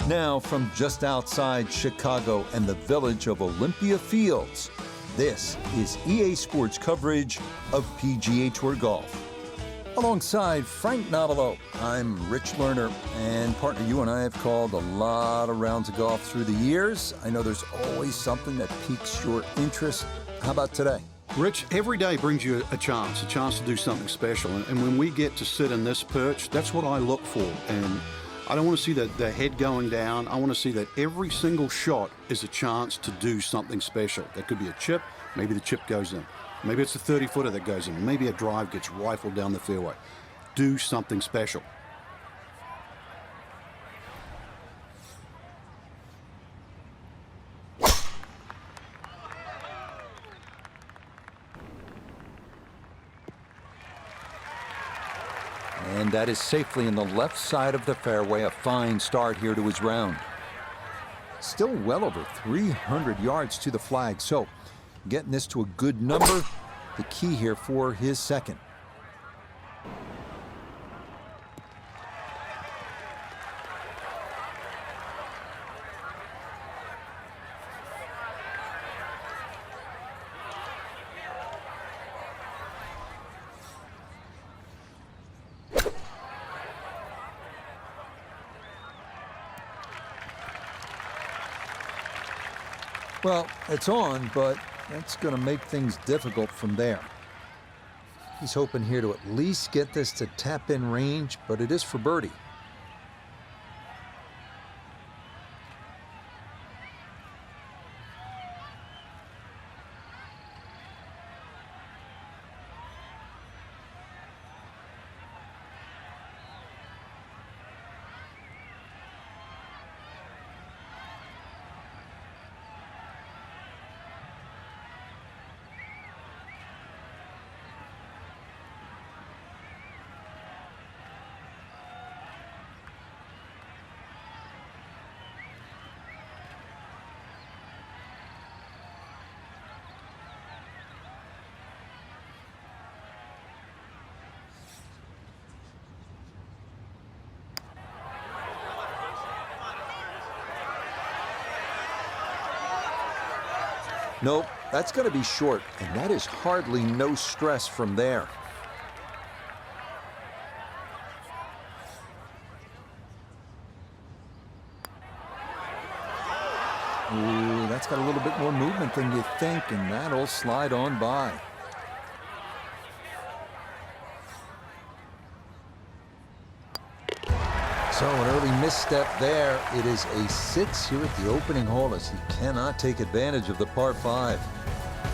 Now, from just outside Chicago and the village of Olympia Fields, this is EA Sports coverage of PGA Tour golf. Alongside Frank Nobilo, I'm Rich Lerner, and partner, you and I have called a lot of rounds of golf through the years. I know there's always something that piques your interest. How about today? Rich, every day brings you a chance to do something special. And when we get to sit in this perch, that's what I look for. And I don't want to see the head going down. I want to see that every single shot is a chance to do something special. That could be a chip. Maybe the chip goes in. Maybe it's a 30-footer that goes in. Maybe a drive gets rifled down the fairway. Do something special. And that is safely in the left side of the fairway. A fine start here to his round. Still well over 300 yards to the flag, so getting this to a good number, the key here for his second. Well, it's on, but that's going to make things difficult from there. He's hoping here to at least get this to tap-in range, but it is for birdie. Nope, that's going to be short, and that is hardly no stress from there. Ooh, that's got a little bit more movement than you think, and that'll slide on by. So an early misstep there. It is a 6 here at the opening hole as he cannot take advantage of the par 5.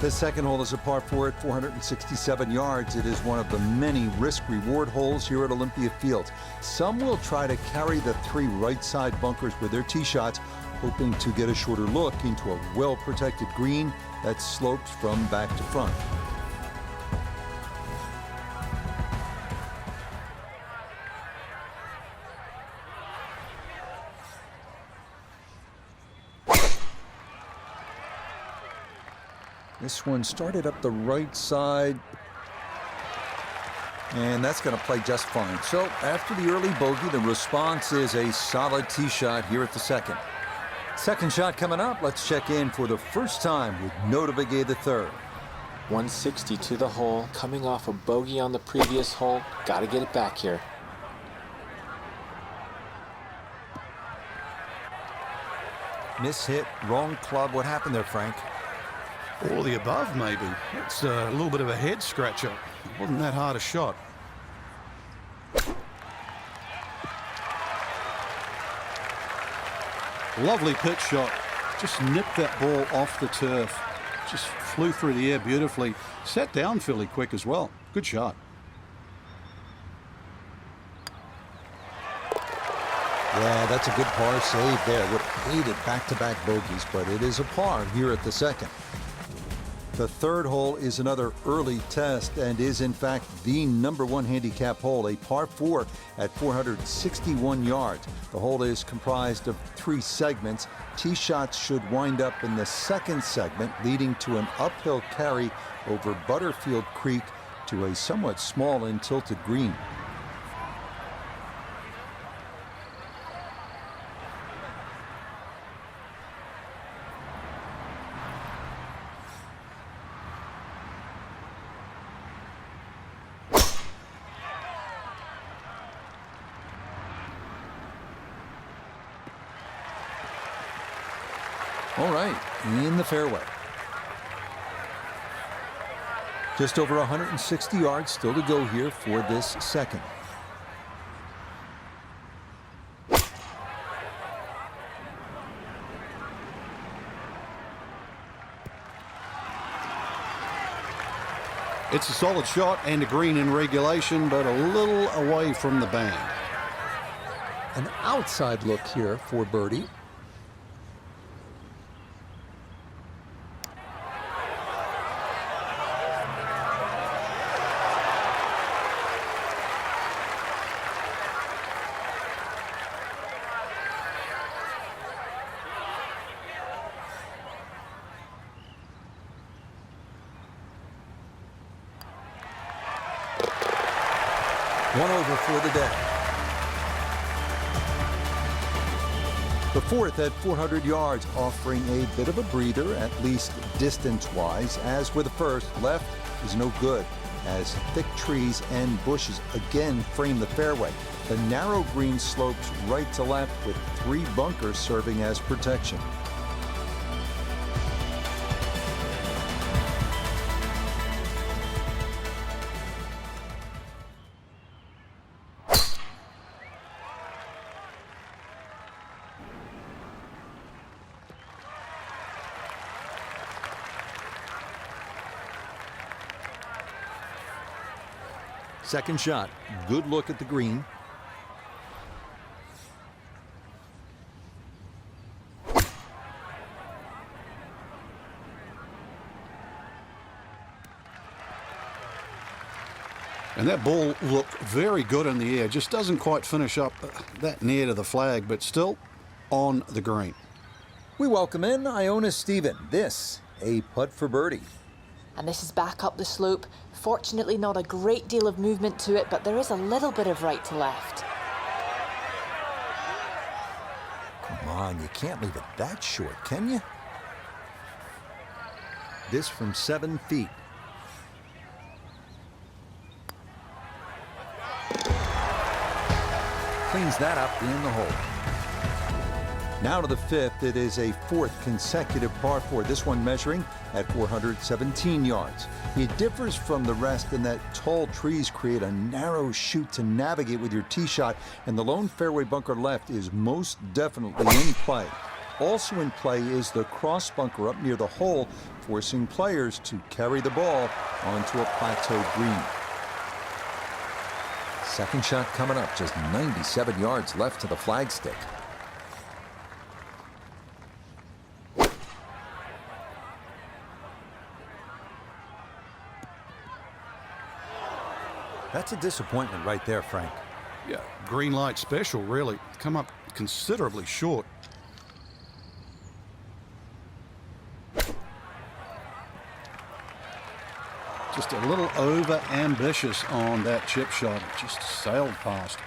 The second hole is a par 4 at 467 yards. It is one of the many risk-reward holes here at Olympia Field. Some will try to carry the 3 right-side bunkers with their tee shots, hoping to get a shorter look into a well-protected green that slopes from back to front. This one started up the right side, and that's going to play just fine. So after the early bogey, the response is a solid tee shot here at the second. Second shot coming up. Let's check in for the first time with Notavigay the third. 160 to the hole, coming off a bogey on the previous hole. Got to get it back here. Miss hit, wrong club. What happened there, Frank? All the above, maybe. It's a little bit of a head scratcher. It wasn't that hard a shot. Lovely pitch shot. Just nipped that ball off the turf. Just flew through the air beautifully. Sat down fairly quick as well. Good shot. Yeah, that's a good par save there. Would have hated back-to-back bogeys, but it is a par here at the second. The third hole is another early test and is in fact the #1 handicap hole, a par 4 at 461 yards. The hole is comprised of 3 segments. Tee shots should wind up in the second segment, leading to an uphill carry over Butterfield Creek to a somewhat small and tilted green. All right, in the fairway. Just over 160 yards still to go here for this second. It's a solid shot and a green in regulation, but a little away from the band. An outside look here for birdie. One over for the day. The fourth at 400 yards, offering a bit of a breather, at least distance-wise. As with the first, left is no good, as thick trees and bushes again frame the fairway. The narrow green slopes right to left, with 3 bunkers serving as protection. Second shot, good look at the green. And that ball looked very good in the air. Just doesn't quite finish up that near to the flag, but still on the green. We welcome in Iona Stephen. This, a putt for birdie. And this is back up the slope. Fortunately, not a great deal of movement to it, but there is a little bit of right to left. Come on, you can't leave it that short, can you? This from 7 feet. Cleans that up in the hole. Now to the fifth. It is a 4th consecutive par 4. This one measuring at 417 yards. It differs from the rest in that tall trees create a narrow chute to navigate with your tee shot, and the lone fairway bunker left is most definitely in play. Also in play is the cross bunker up near the hole, forcing players to carry the ball onto a plateau green. Second shot coming up, just 97 yards left to the flagstick. That's a disappointment right there, Frank. Yeah, green light special, really. Come up considerably short. Just a little over ambitious on that chip shot. Just sailed past.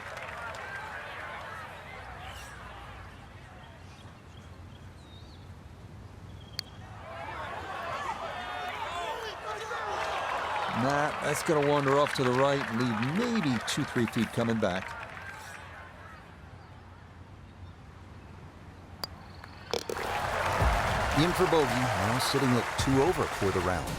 Nah, that's going to wander off to the right and leave maybe 2-3 feet coming back. In for bogey, now sitting at 2 over for the round.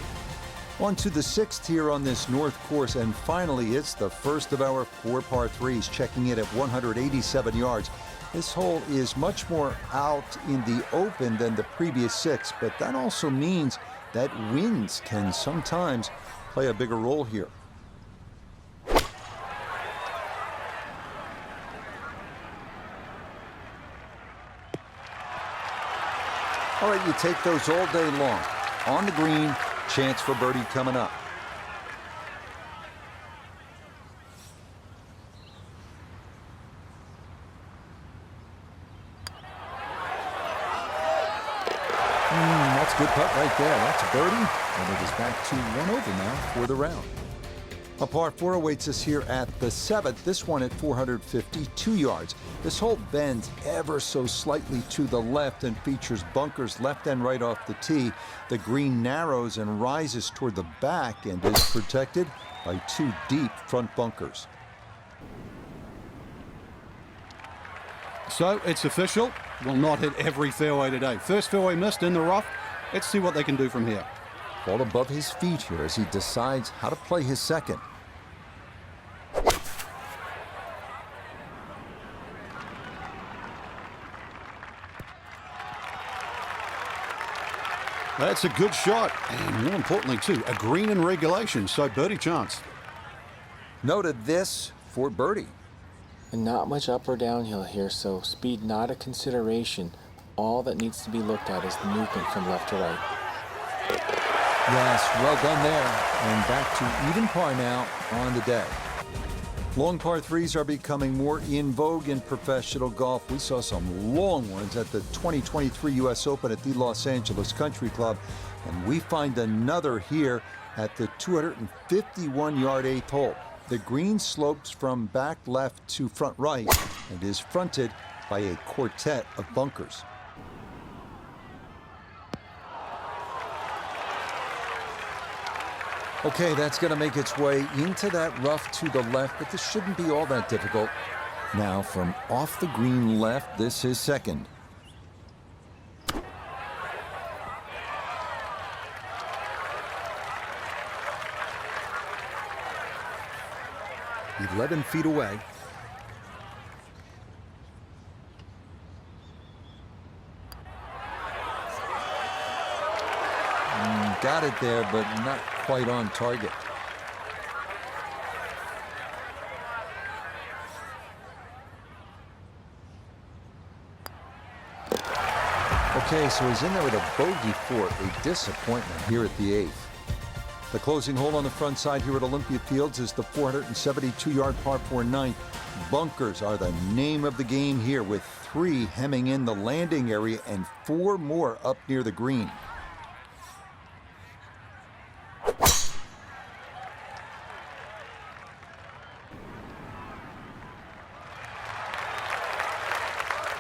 On to the 6th here on this north course, and finally it's the first of our 4 par 3s, checking in at 187 yards. This hole is much more out in the open than the previous 6, but that also means that winds can sometimes play a bigger role here. All right, you take those all day long. On the green, chance for birdie coming up. That's a good putt right there. That's a birdie, and it is back to 1 over now for the round. A par 4 awaits us here at the 7th, this one at 452 yards. This hole bends ever so slightly to the left and features bunkers left and right off the tee. The green narrows and rises toward the back and is protected by 2 deep front bunkers. So it's official. will not hit every fairway today. First fairway missed in the rough. Let's see what they can do from here. Ball above his feet here as he decides how to play his second. That's a good shot, and more importantly, too, a green in regulation, so birdie chance. Noted this for birdie. And not much up or downhill here, so speed not a consideration. All that needs to be looked at is the movement from left to right. Yes, well done there. And back to even par now on the day. Long par threes are becoming more in vogue in professional golf. We saw some long ones at the 2023 U.S. Open at the Los Angeles Country Club. And we find another here at the 251-yard 8th hole. The green slopes from back left to front right and is fronted by a quartet of bunkers. Okay, that's going to make its way into that rough to the left, but this shouldn't be all that difficult. Now, from off the green left, this is second. "11 feet away." Got it there, but not quite on target. Okay, so he's in there with a bogey for a disappointment here at the 8th. The closing hole on the front side here at Olympia Fields is the 472-yard par 4 9th. Bunkers are the name of the game here, with 3 hemming in the landing area and 4 more up near the green.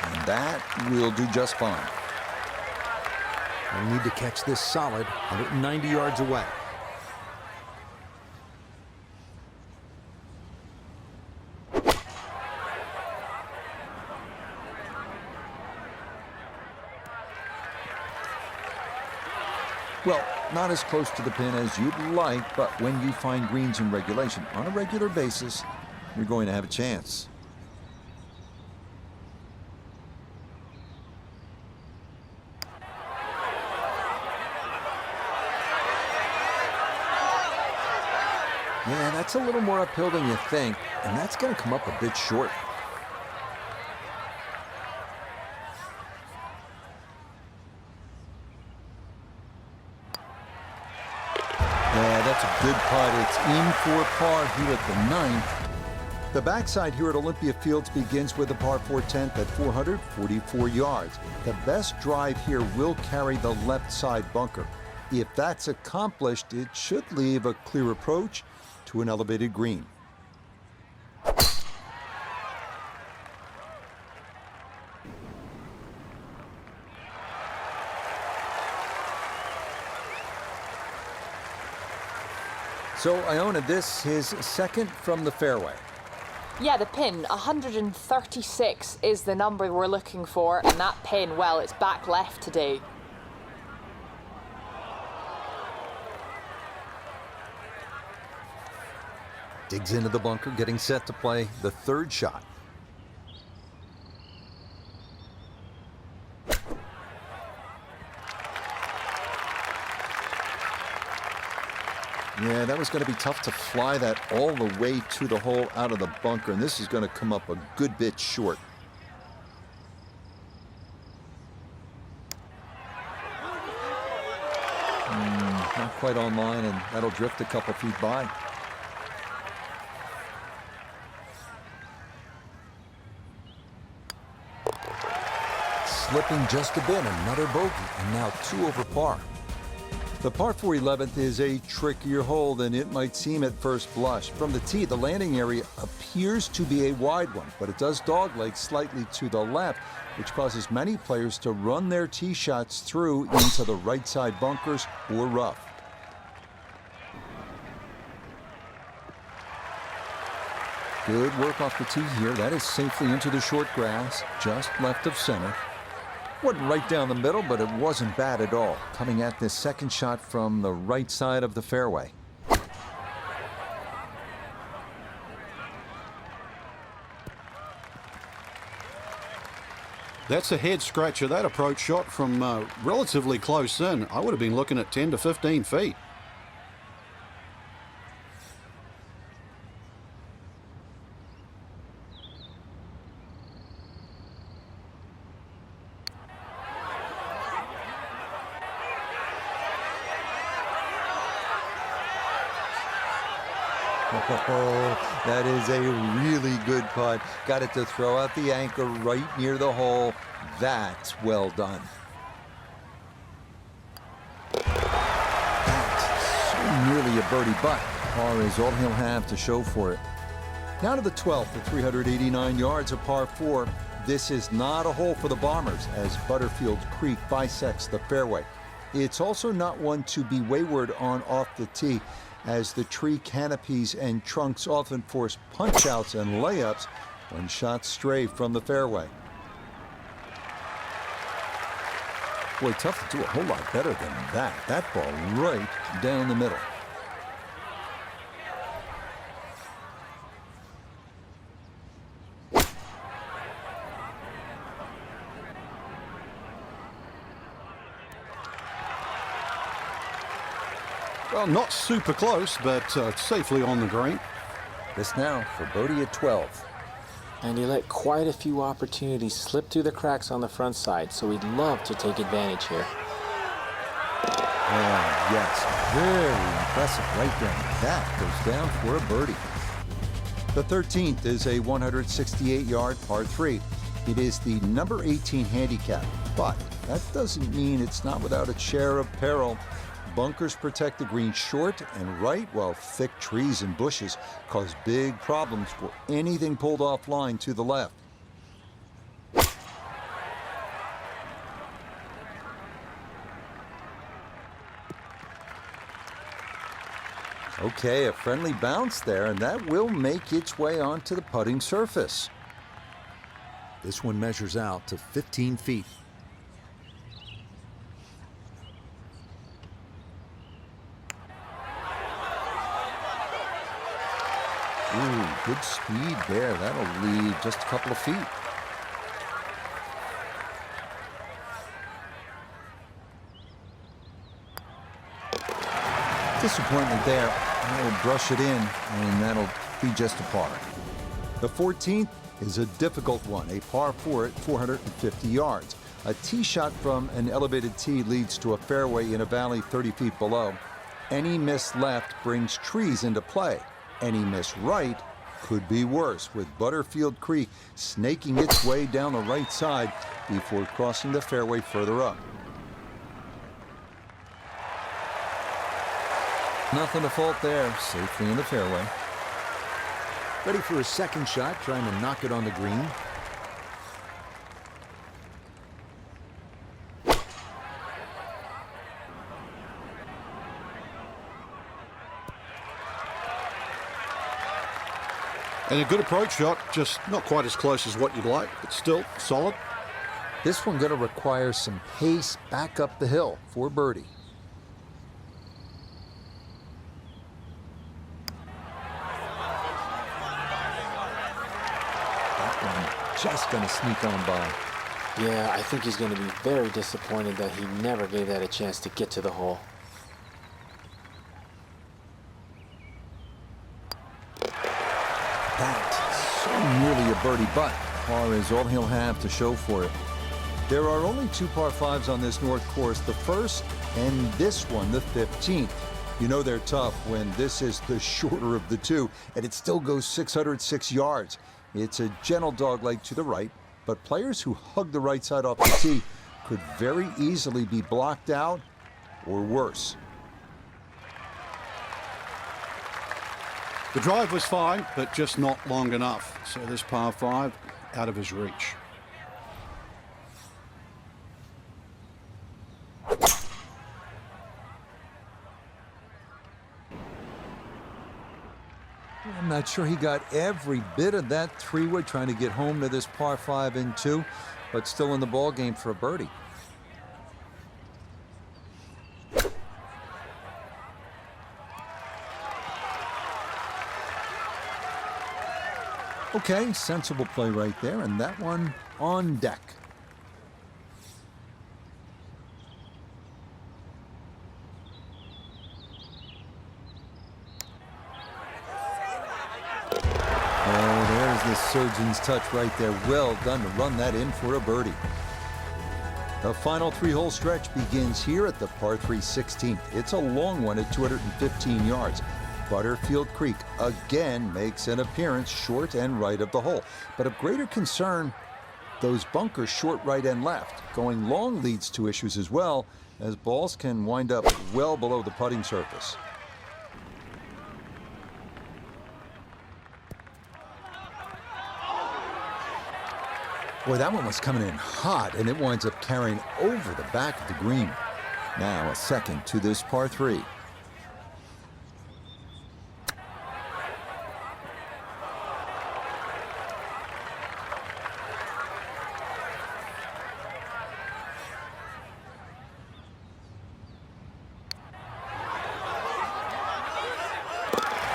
And that will do just fine. We'll need to catch this solid 190 yards away. Well, not as close to the pin as you'd like, but when you find greens in regulation on a regular basis, you're going to have a chance. Yeah, that's a little more uphill than you think, and that's going to come up a bit short. Yeah, that's a good putt. It's in for par here at the 9th. The backside here at Olympia Fields begins with a par 4 10th at 444 yards. The best drive here will carry the left side bunker. If that's accomplished, it should leave a clear approach to an elevated green. So, Iona, this is second from the fairway. Yeah, the pin, 136 is the number we're looking for, and that pin, well, it's back left today. Digs into the bunker, getting set to play the third shot. Yeah, that was going to be tough to fly that all the way to the hole out of the bunker, and this is going to come up a good bit short. Not quite online, and that'll drift a couple feet by. Slipping just a bit, another bogey, and now 2 over par. The par 4 11th is a trickier hole than it might seem at first blush. From the tee, the landing area appears to be a wide one, but it does dogleg slightly to the left, which causes many players to run their tee shots through into the right side bunkers or rough. Good work off the tee here. That is safely into the short grass, just left of center. Wasn't right down the middle, but it wasn't bad at all. Coming at this second shot from the right side of the fairway. That's a head scratcher. That approach shot from relatively close in. I would have been looking at 10 to 15 feet. Oh, that is a really good putt. Got it to throw out the anchor right near the hole. That's well done. That's so nearly a birdie, but par is all he'll have to show for it. Now to the 12th, the 389 yards of par 4. This is not a hole for the Bombers as Butterfield Creek bisects the fairway. It's also not one to be wayward on off the tee, as the tree canopies and trunks often force punch-outs and layups when shots stray from the fairway. Boy, tough to do a whole lot better than that. That ball right down the middle. Well, not super close, but safely on the green. This now for bogey at 12. And he let quite a few opportunities slip through the cracks on the front side, so he'd love to take advantage here. Oh, yes, very impressive right there. That goes down for a birdie. The 13th is a 168-yard par 3. It is the number 18 handicap, but that doesn't mean it's not without its share of peril. Bunkers protect the green short and right, while thick trees and bushes cause big problems for anything pulled offline to the left. Okay, a friendly bounce there, and that will make its way onto the putting surface. This one measures out to 15 feet. Ooh, good speed there. That'll lead just a couple of feet. Disappointment there. I'll brush it in, and that'll be just a par. The 14th is a difficult one, a par 4 at 450 yards. A tee shot from an elevated tee leads to a fairway in a valley 30 feet below. Any miss left brings trees into play. Any miss right could be worse, with Butterfield Creek snaking its way down the right side before crossing the fairway further up. Nothing to fault there, safely in the fairway. Ready for a second shot, trying to knock it on the green. And a good approach shot, just not quite as close as what you'd like, but still solid. This one going to require some pace back up the hill for birdie. That one just going to sneak on by. Yeah, I think he's going to be very disappointed that he never gave that a chance to get to the hole. Nearly a birdie, but par is all he'll have to show for it. There are only 2 par 5s on this North course, the first and this one, the 15th. You know they're tough when this is the shorter of the two, and it still goes 606 yards. It's a gentle dogleg to the right, but players who hug the right side off the tee could very easily be blocked out or worse. The drive was fine, but just not long enough. So this par 5 out of his reach. I'm not sure he got every bit of that 3-wood trying to get home to this par 5 in 2. but still in the ball game for a birdie. Okay, sensible play right there, and that one on deck. Oh, there's the surgeon's touch right there. Well done to run that in for a birdie. The final three-hole stretch begins here at the par 3 16th. It's a long one at 215 yards. Butterfield Creek again makes an appearance short and right of the hole. But of greater concern, those bunkers short right and left. Going long leads to issues as well, as balls can wind up well below the putting surface. Boy, that one was coming in hot, and it winds up carrying over the back of the green. Now a second to this par 3.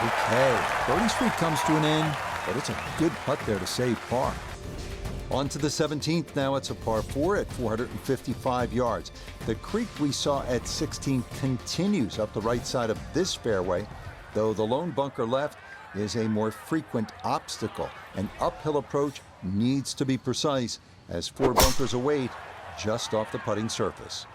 Okay, birdie streak comes to an end, but it's a good putt there to save par. On to the 17th now. It's a par 4 at 455 yards. The creek we saw at 16 continues up the right side of this fairway, though the lone bunker left is a more frequent obstacle. An uphill approach needs to be precise, as 4 bunkers await just off the putting surface.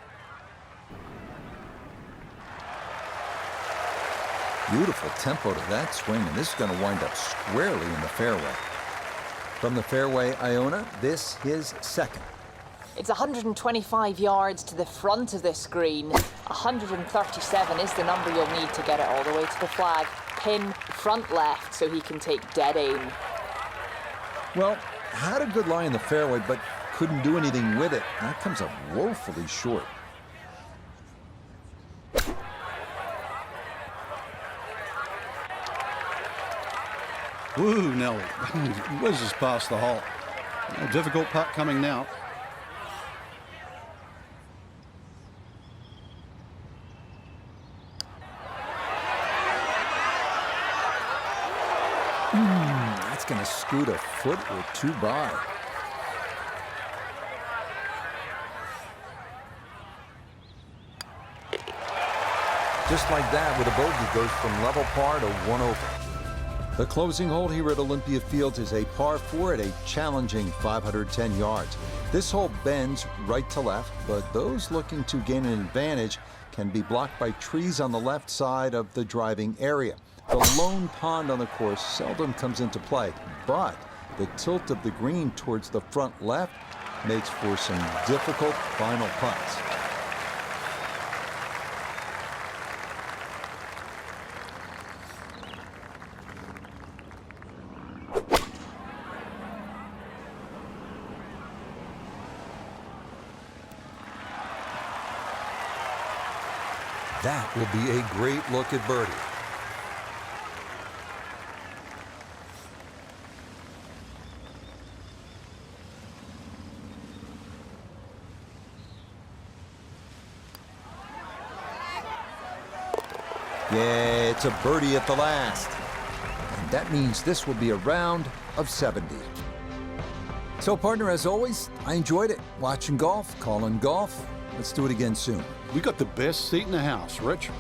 Beautiful tempo to that swing, and this is going to wind up squarely in the fairway. From the fairway, Iona, this is second. It's 125 yards to the front of this green. 137 is the number you'll need to get it all the way to the flag. Pin front left so he can take dead aim. Well, had a good lie in the fairway, but couldn't do anything with it. That comes up woefully short. Woo, Nelly. Whizzes past the hole. A difficult putt coming now. That's going to scoot a foot or two by. Just like that, with a bogey, goes from level par to 1 over. The closing hole here at Olympia Fields is a par 4 at a challenging 510 yards. This hole bends right to left, but those looking to gain an advantage can be blocked by trees on the left side of the driving area. The lone pond on the course seldom comes into play, but the tilt of the green towards the front left makes for some difficult final putts. That will be a great look at birdie. Yeah, it's a birdie at the last. And that means this will be a round of 70. So, partner, as always, I enjoyed it. Watching golf, calling golf. Let's do it again soon. We got the best seat in the house, Rich.